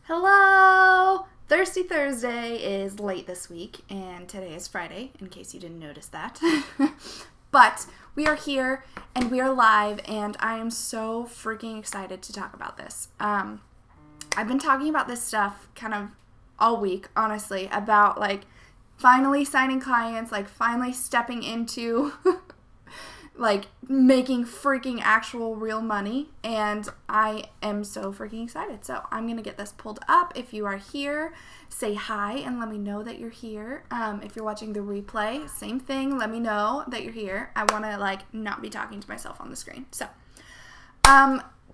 Hello! Thirsty Thursday is late this week, and today is Friday, in case you didn't notice that. But we are here, and we are live, and I am so freaking excited to talk about this. I've been talking about this stuff kind of all week, honestly, about, finally signing clients, finally stepping into... making freaking actual real money, and I am so freaking excited. So I'm gonna get this pulled up. If you are here, say hi and let me know that you're here. If you're watching the replay, same thing, let me know that you're here. I want to not be talking to myself on the screen. So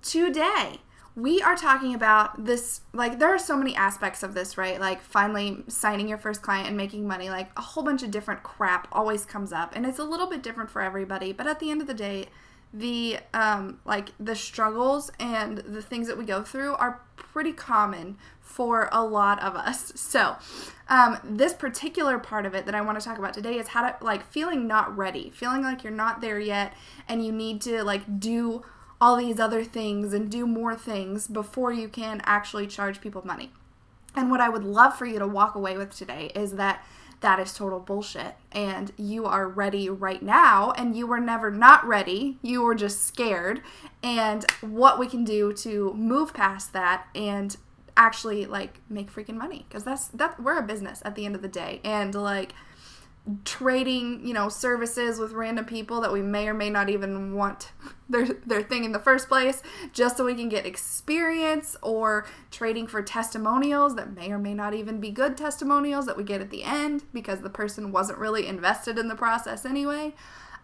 today we are talking about this, there are so many aspects of this, right? Finally signing your first client and making money, a whole bunch of different crap always comes up, and it's a little bit different for everybody, but at the end of the day, the struggles and the things that we go through are pretty common for a lot of us. So, this particular part of it that I want to talk about today is how to, feeling not ready, feeling like you're not there yet, and you need to, do all these other things and do more things before you can actually charge people money. And what I would love for you to walk away with today is that is total bullshit, and you are ready right now, and you were never not ready. You were just scared, and what we can do to move past that and actually make freaking money, because that we're a business at the end of the day, and trading, services with random people that we may or may not even want their thing in the first place, just so we can get experience, or trading for testimonials that may or may not even be good testimonials that we get at the end because the person wasn't really invested in the process anyway.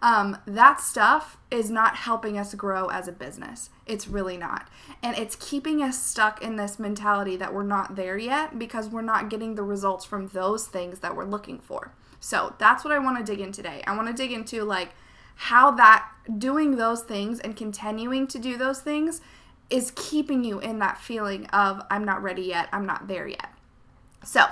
That stuff is not helping us grow as a business. It's really not. And it's keeping us stuck in this mentality that we're not there yet because we're not getting the results from those things that we're looking for. So that's what I want to dig in today. I want to dig into how that doing those things and continuing to do those things is keeping you in that feeling of I'm not ready yet, I'm not there yet. So,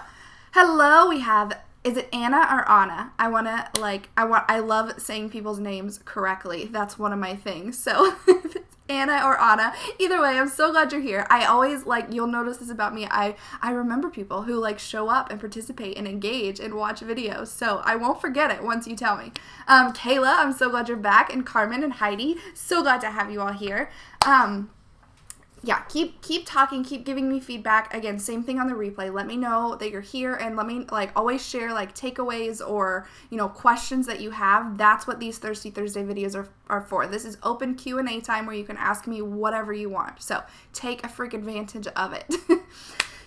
hello, we have, is it Anna or Anna? I love saying people's names correctly. That's one of my things. So, if it's Anna or Anna, either way, I'm so glad you're here. I always, you'll notice this about me, I remember people who, show up and participate and engage and watch videos, so I won't forget it once you tell me. Kayla, I'm so glad you're back, and Carmen and Heidi, so glad to have you all here. Yeah, keep talking, keep giving me feedback. Again, same thing on the replay. Let me know that you're here, and let me always share takeaways or questions that you have. That's what these Thirsty Thursday videos are for. This is open Q&A time where you can ask me whatever you want. So take a freak advantage of it.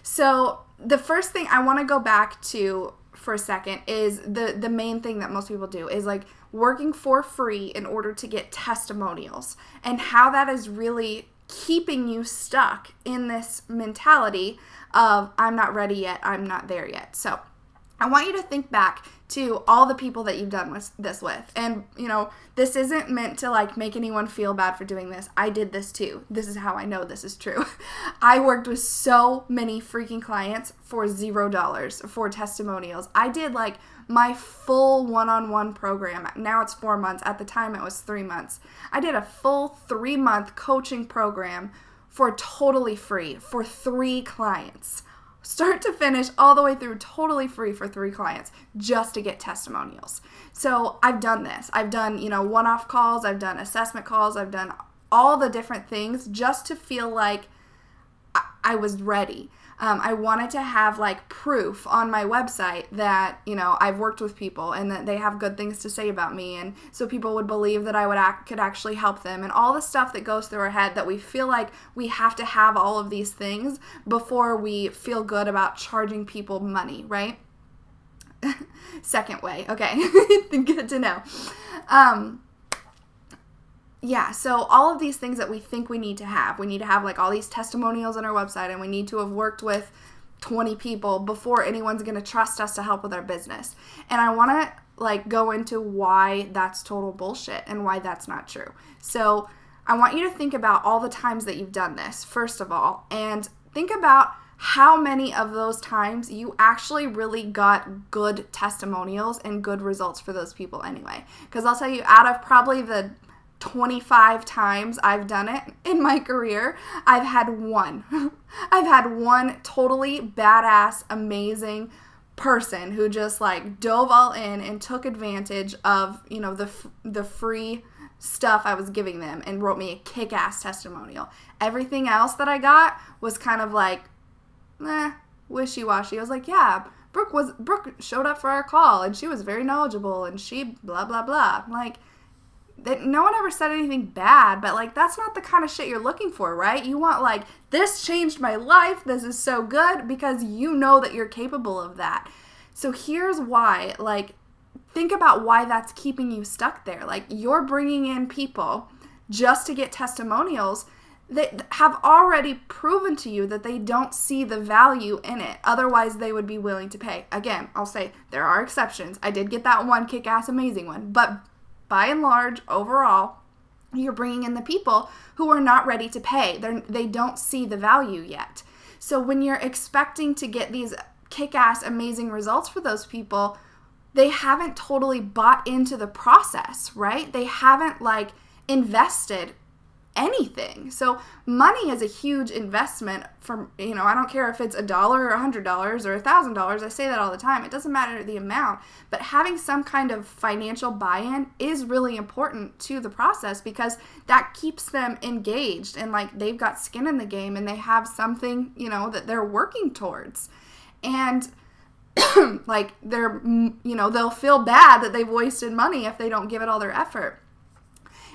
So the first thing I want to go back to for a second is the main thing that most people do is working for free in order to get testimonials, and how that is really keeping you stuck in this mentality of I'm not ready yet, I'm not there yet. So I want you to think back to all the people that you've done this with. And, this isn't meant to make anyone feel bad for doing this. I did this too. This is how I know this is true. I worked with so many freaking clients for $0 for testimonials. I did my full one-on-one program. Now it's 4 months. At the time it was 3 months. I did a full 3-month coaching program for totally free for 3 clients. Start to finish, all the way through, totally free for 3 clients just to get testimonials. So I've done this. I've done, one-off calls. I've done assessment calls. I've done all the different things just to feel like I was ready. I wanted to have proof on my website that, I've worked with people and that they have good things to say about me, and so people would believe that I could actually help them, and all the stuff that goes through our head that we feel like we have to have all of these things before we feel good about charging people money, right? Second way. Okay. Good to know. Yeah, so all of these things that we think we need to have all these testimonials on our website, and we need to have worked with 20 people before anyone's going to trust us to help with our business. And I want to go into why that's total bullshit and why that's not true. So I want you to think about all the times that you've done this, first of all, and think about how many of those times you actually really got good testimonials and good results for those people anyway. Because I'll tell you, out of probably the 25 times I've done it in my career, I've had one. I've had one totally badass, amazing person who just like dove all in and took advantage of, you know, the free stuff I was giving them and wrote me a kick-ass testimonial. Everything else that I got was kind of like, wishy-washy. I was like, yeah, Brooke showed up for our call and she was very knowledgeable and she blah, blah, blah. Like, no one ever said anything bad, but like, that's not the kind of shit you're looking for, right? You want like, this changed my life, this is so good, because you know that you're capable of that. So here's why, like, think about why that's keeping you stuck there. Like, you're bringing in people just to get testimonials that have already proven to you that they don't see the value in it. Otherwise, they would be willing to pay. Again, I'll say there are exceptions. I did get that one kick-ass amazing one. But by and large, overall, you're bringing in the people who are not ready to pay. They don't see the value yet. So when you're expecting to get these kick-ass amazing results for those people, they haven't totally bought into the process, right? They haven't like invested anything. So money is a huge investment for, you know, I don't care if it's $1 or $100 or $1,000. I say that all the time. It doesn't matter the amount, but having some kind of financial buy-in is really important to the process because that keeps them engaged and like they've got skin in the game and they have something, you know, that they're working towards. And like they're, you know, they'll feel bad that they've wasted money if they don't give it all their effort.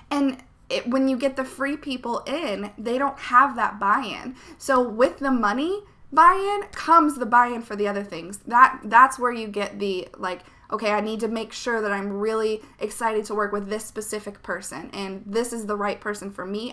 And when you get the free people in, they don't have that buy-in. So with the money buy-in comes the buy-in for the other things. That's where you get the like, okay, I need to make sure that I'm really excited to work with this specific person and this is the right person for me.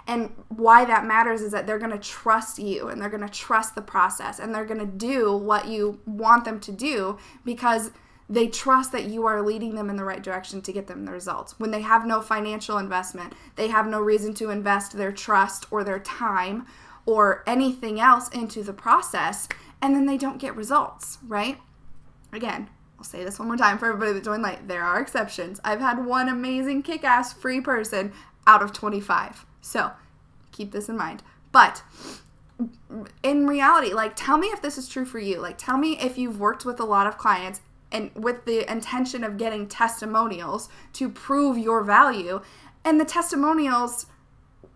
And why that matters is that they're going to trust you and they're going to trust the process and they're going to do what you want them to do because they trust that you are leading them in the right direction to get them the results. When they have no financial investment, they have no reason to invest their trust or their time or anything else into the process, and then they don't get results, right? Again, I'll say this one more time for everybody that joined late. There are exceptions. I've had one amazing kick-ass free person out of 25. So keep this in mind. But in reality, like, tell me if this is true for you. Like, tell me if you've worked with a lot of clients and with the intention of getting testimonials to prove your value, and the testimonials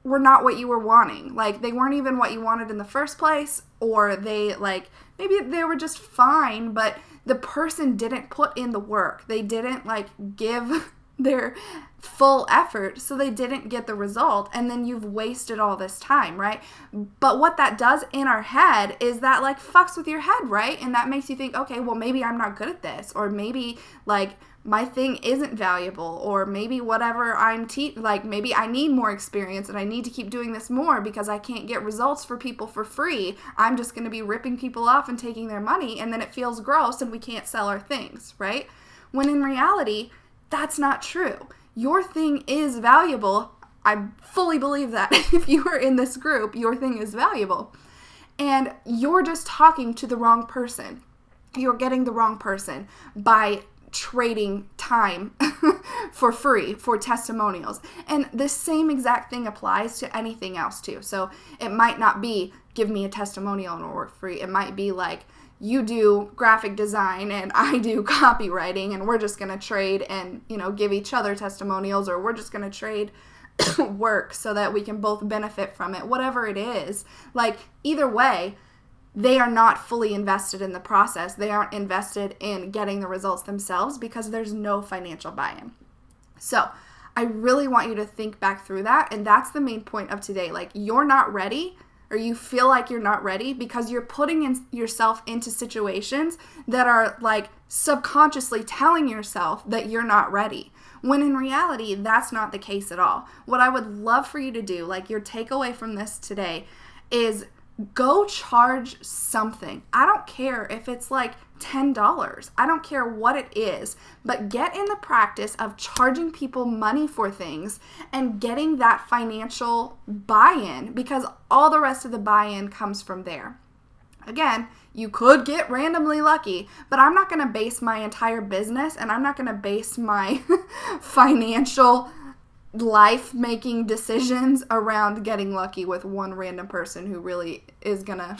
were not what you were wanting. Like, they weren't even what you wanted in the first place, or they, like, maybe they were just fine, but the person didn't put in the work. They didn't, like, give their full effort, so they didn't get the result, and then you've wasted all this time, right? But what that does in our head is that like fucks with your head, right? And that makes you think, okay, well maybe I'm not good at this, or maybe like my thing isn't valuable, or maybe whatever like maybe I need more experience and I need to keep doing this more because I can't get results for people for free. I'm just going to be ripping people off and taking their money, and then it feels gross and we can't sell our things, right? When in reality, that's not true. Your thing is valuable. I fully believe that. If you are in this group, your thing is valuable. And you're just talking to the wrong person. You're getting the wrong person by trading time for free for testimonials. And the same exact thing applies to anything else too. So it might not be give me a testimonial and it'll work free. It might be like, you do graphic design and I do copywriting and we're just going to trade and, you know, give each other testimonials, or we're just going to trade work so that we can both benefit from it, whatever it is. Like, either way, they are not fully invested in the process. They aren't invested in getting the results themselves because there's no financial buy-in. So I really want you to think back through that. And that's the main point of today. Like, you're not ready, or you feel like you're not ready because you're putting yourself into situations that are like subconsciously telling yourself that you're not ready. When in reality, that's not the case at all. What I would love for you to do, like your takeaway from this today, is go charge something. I don't care if it's like $10. I don't care what it is, but get in the practice of charging people money for things and getting that financial buy-in, because all the rest of the buy-in comes from there. Again, you could get randomly lucky, but I'm not going to base my entire business and I'm not going to base my financial life-making decisions around getting lucky with one random person who really is gonna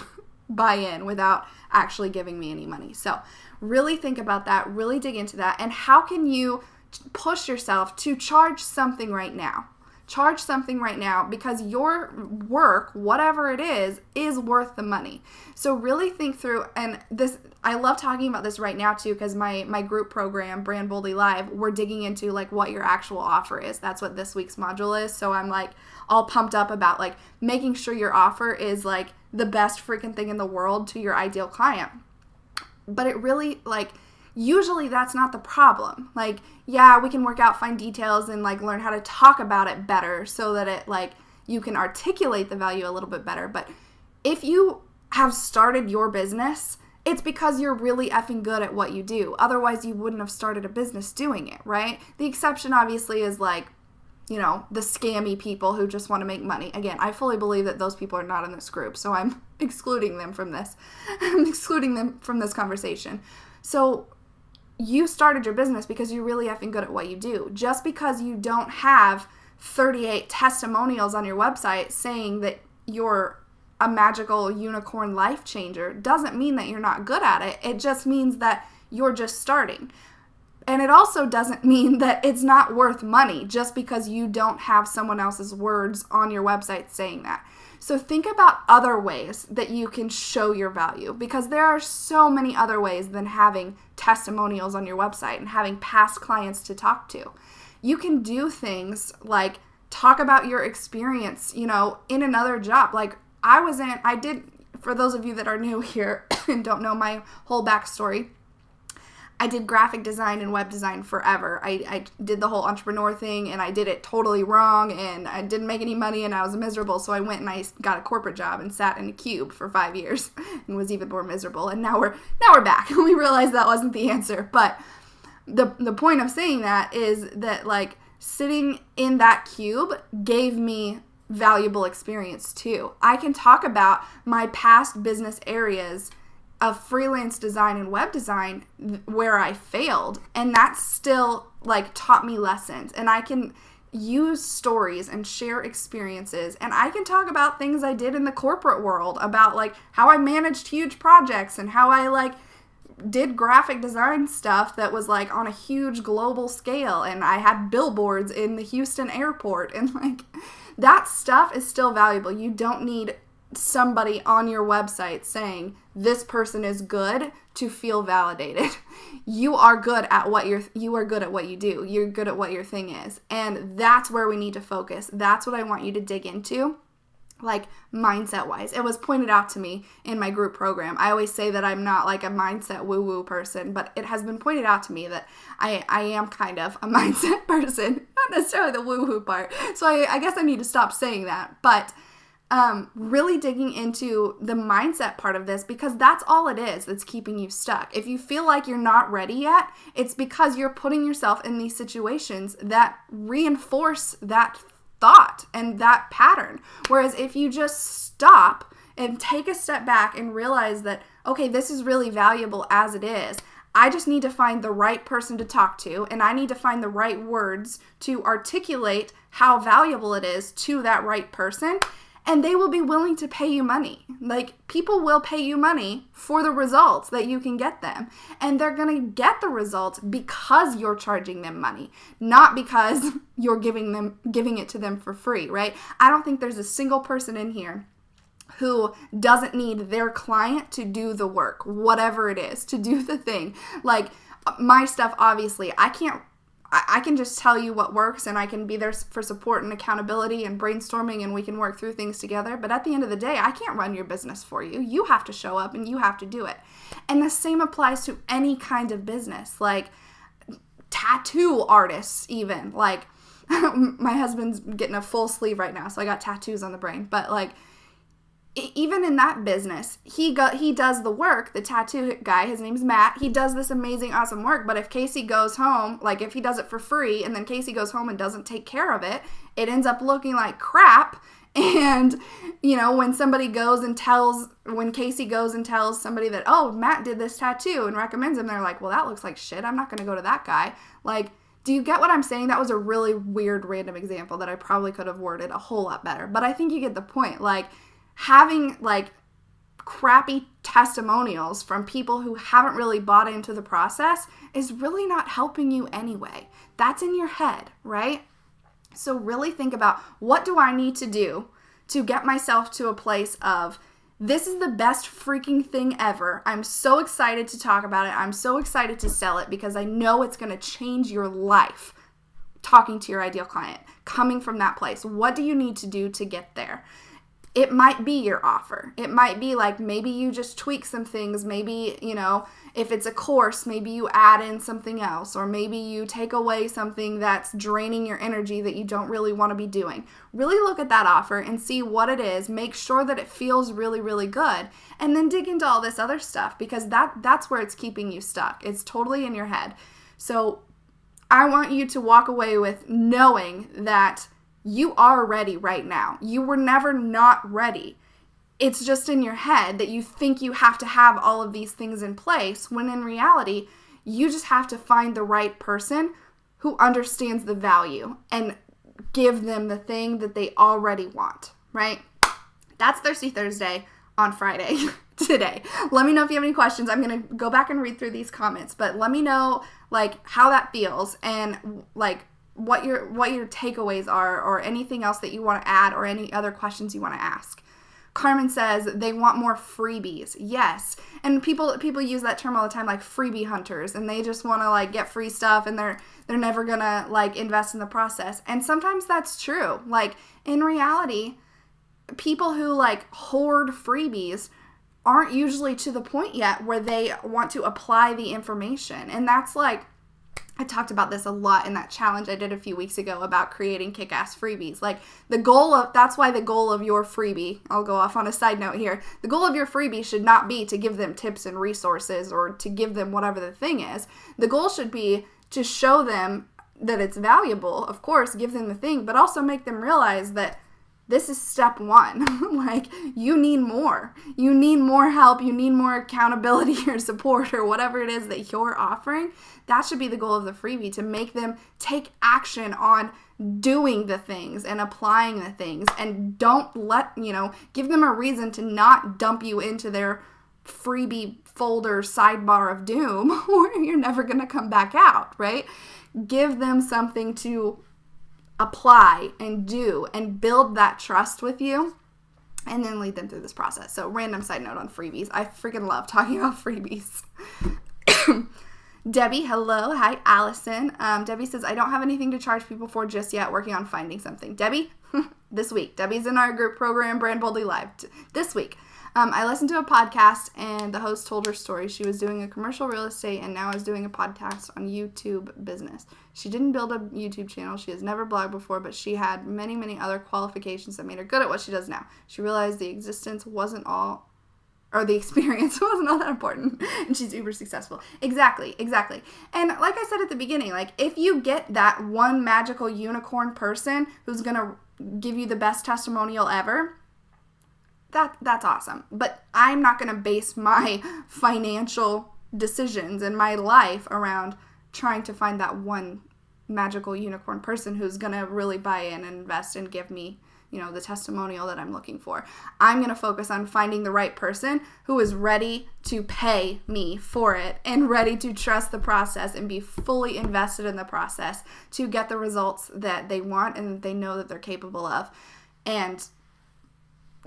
buy in without actually giving me any money. So really think about that, really dig into that, and how can you push yourself to charge something right now. Charge something right now because your work, whatever it is worth the money. So really think through, and this, I love talking about this right now too, because my group program, Brand Boldly Live, we're digging into like what your actual offer is. That's what this week's module is. So I'm like all pumped up about like making sure your offer is like the best freaking thing in the world to your ideal client. But it really, like, usually that's not the problem. Like, yeah, we can work out fine details and like learn how to talk about it better so that it like you can articulate the value a little bit better. But if you have started your business, it's because you're really effing good at what you do. Otherwise, you wouldn't have started a business doing it, right? The exception obviously is like, you know, the scammy people who just want to make money. Again, I fully believe that those people are not in this group, so I'm excluding them from this. I'm excluding them from this conversation. So you started your business because you're really effing good at what you do. Just because you don't have 38 testimonials on your website saying that you're a magical unicorn life changer doesn't mean that you're not good at it. It just means that you're just starting. And it also doesn't mean that it's not worth money just because you don't have someone else's words on your website saying that. So think about other ways that you can show your value, because there are so many other ways than having testimonials on your website and having past clients to talk to. You can do things like talk about your experience, you know, in another job. Like I did, for those of you that are new here and don't know my whole backstory, I did graphic design and web design forever. I did the whole entrepreneur thing, and I did it totally wrong, and I didn't make any money, and I was miserable. So I went and I got a corporate job and sat in a cube for 5 years and was even more miserable. And now we're back. We realized that wasn't the answer. But the point of saying that is that like sitting in that cube gave me valuable experience too. I can talk about my past business areas of freelance design and web design where I failed, and that still like taught me lessons, and I can use stories and share experiences, and I can talk about things I did in the corporate world, about like how I managed huge projects and how I like did graphic design stuff that was like on a huge global scale, and I had billboards in the Houston airport, and like that stuff is still valuable. You don't need somebody on your website saying this person is good to feel validated. You are good at what you are good at what you do. You're good at what your thing is. And that's where we need to focus. That's what I want you to dig into, like mindset wise. It was pointed out to me in my group program. I always say that I'm not like a mindset woo-woo person, but it has been pointed out to me that I am kind of a mindset person, not necessarily the woo-woo part. So I guess I need to stop saying that. But really digging into the mindset part of this, because that's all it is that's keeping you stuck. If you feel like you're not ready yet, it's because you're putting yourself in these situations that reinforce that thought and that pattern. Whereas if you just stop and take a step back and realize that, okay, this is really valuable as it is. I just need to find the right person to talk to, and I need to find the right words to articulate how valuable it is to that right person. And they will be willing to pay you money. Like, people will pay you money for the results that you can get them. And they're going to get the results because you're charging them money, not because you're giving it to them for free, right? I don't think there's a single person in here who doesn't need their client to do the work, whatever it is, to do the thing. Like, my stuff, obviously, I can just tell you what works, and I can be there for support and accountability and brainstorming, and we can work through things together. But at the end of the day, I can't run your business for you. You have to show up and you have to do it. And the same applies to any kind of business, like tattoo artists even. Like my husband's getting a full sleeve right now, so I got tattoos on the brain. But like, even in that business, he does the work. The tattoo guy, his name's Matt, he does this amazing, awesome work. But if Casey goes home, like if he does it for free and then Casey goes home and doesn't take care of it, it ends up looking like crap. And, you know, when Casey goes and tells somebody that, oh, Matt did this tattoo and recommends him, they're like, well, that looks like shit. I'm not going to go to that guy. Like, Do you get what I'm saying? That was a really weird random example that I probably could have worded a whole lot better. But I think you get the point. Like, having like crappy testimonials from people who haven't really bought into the process is really not helping you anyway. That's in your head, right? So really think about, what do I need to do to get myself to a place of, this is the best freaking thing ever. I'm so excited to talk about it. I'm so excited to sell it because I know it's going to change your life. Talking to your ideal client, coming from that place. What do you need to do to get there? It might be your offer. It might be like, maybe you just tweak some things. Maybe, if it's a course, maybe you add in something else, or maybe you take away something that's draining your energy that you don't really want to be doing. Really look at that offer and see what it is. Make sure that it feels really, really good, and then dig into all this other stuff, because that's where it's keeping you stuck. It's totally in your head. So I want you to walk away with knowing that you are ready right now. You were never not ready. It's just in your head that you think you have to have all of these things in place, when in reality, you just have to find the right person who understands the value and give them the thing that they already want, right? That's Thirsty Thursday on Friday today. Let me know if you have any questions. I'm going to go back and read through these comments, but let me know like how that feels, and like what your takeaways are, or anything else that you want to add, or any other questions you want to ask. Carmen says they want more freebies. Yes. And people use that term all the time, like freebie hunters, and they just want to like get free stuff, and they're never going to like invest in the process. And sometimes that's true. Like, in reality, people who like hoard freebies aren't usually to the point yet where they want to apply the information. And that's like, I talked about this a lot in that challenge I did a few weeks ago about creating kick-ass freebies. Like, that's why the goal of your freebie, I'll go off on a side note here, the goal of your freebie should not be to give them tips and resources, or to give them whatever the thing is. The goal should be to show them that it's valuable, of course, give them the thing, but also make them realize that this is step one. Like, you need more. You need more help. You need more accountability or support, or whatever it is that you're offering. That should be the goal of the freebie, to make them take action on doing the things and applying the things. And don't give them a reason to not dump you into their freebie folder sidebar of doom, or you're never going to come back out, right? Give them something to apply and do, and build that trust with you, and then lead them through this process. So, random side note on freebies. I freaking love talking about freebies. Debbie, hello. Hi, Allison. Debbie says, I don't have anything to charge people for just yet, working on finding something. Debbie, this week. Debbie's in our group program, Brand Boldly Live, this week. I listened to a podcast, and the host told her story. She was doing a commercial real estate, and now is doing a podcast on YouTube business. She didn't build a YouTube channel. She has never blogged before, but she had many, many other qualifications that made her good at what she does now. She realized the experience wasn't all that important, and she's uber successful. Exactly. And like I said at the beginning, like, if you get that one magical unicorn person who's going to give you the best testimonial ever, that's awesome. But I'm not going to base my financial decisions in my life around trying to find that one magical unicorn person who's going to really buy in and invest and give me, the testimonial that I'm looking for. I'm going to focus on finding the right person who is ready to pay me for it, and ready to trust the process and be fully invested in the process to get the results that they want and that they know that they're capable of. And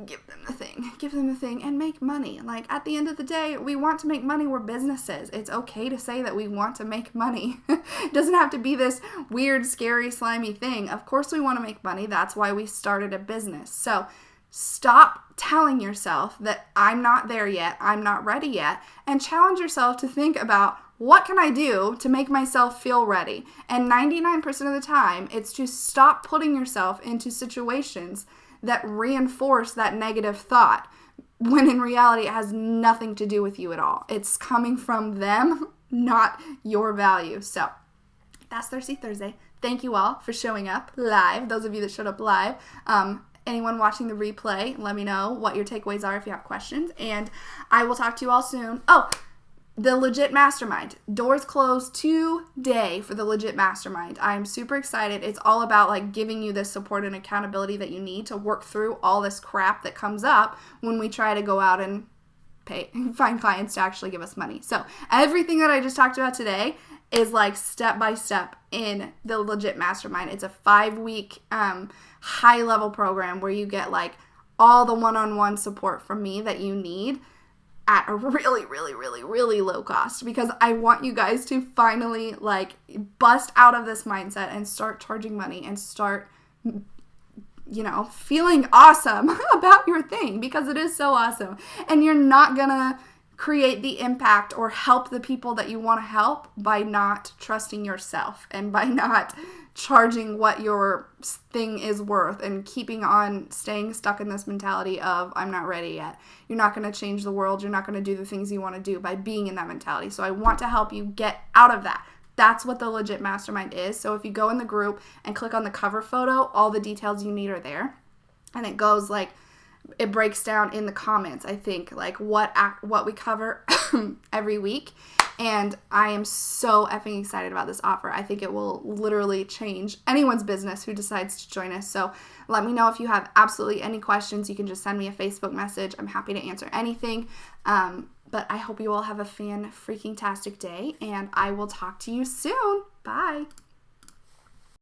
give them the thing and make money. Like, at the end of the day, we want to make money. We're businesses. It's okay to say that we want to make money. It doesn't have to be this weird, scary, slimy thing. Of course we want to make money. That's why we started a business. So stop telling yourself that I'm not there yet, I'm not ready yet, and challenge yourself to think about, what can I do to make myself feel ready? And 99% of the time, it's to stop putting yourself into situations that reinforce that negative thought, when in reality it has nothing to do with you at all. It's coming from them, not your value. So that's Thirsty Thursday. Thank you all for showing up live. Those of you that showed up live. Anyone watching the replay, let me know what your takeaways are if you have questions. And I will talk to you all soon. Oh, the Legit Mastermind. Doors close today for the Legit Mastermind. I'm super excited. It's all about like giving you the support and accountability that you need to work through all this crap that comes up when we try to go out and find clients to actually give us money. So everything that I just talked about today is like step by step in the Legit Mastermind. It's a 5-week high level program where you get like all the one-on-one support from me that you need at a really, really, really, really low cost, because I want you guys to finally like bust out of this mindset and start charging money and start, feeling awesome about your thing, because it is so awesome. And you're not gonna create the impact or help the people that you want to help by not trusting yourself and by not charging what your thing is worth and keeping on staying stuck in this mentality of I'm not ready yet. You're not going to change the world. You're not going to do the things you want to do by being in that mentality. So I want to help you get out of that. That's what the Legit Mastermind is. So if you go in the group and click on the cover photo, all the details you need are there. And it goes like, it breaks down in the comments, I think, like what we cover every week. And I am so effing excited about this offer. I think it will literally change anyone's business who decides to join us. So let me know if you have absolutely any questions. You can just send me a Facebook message. I'm happy to answer anything. But I hope you all have a fan-freaking-tastic day, and I will talk to you soon. Bye.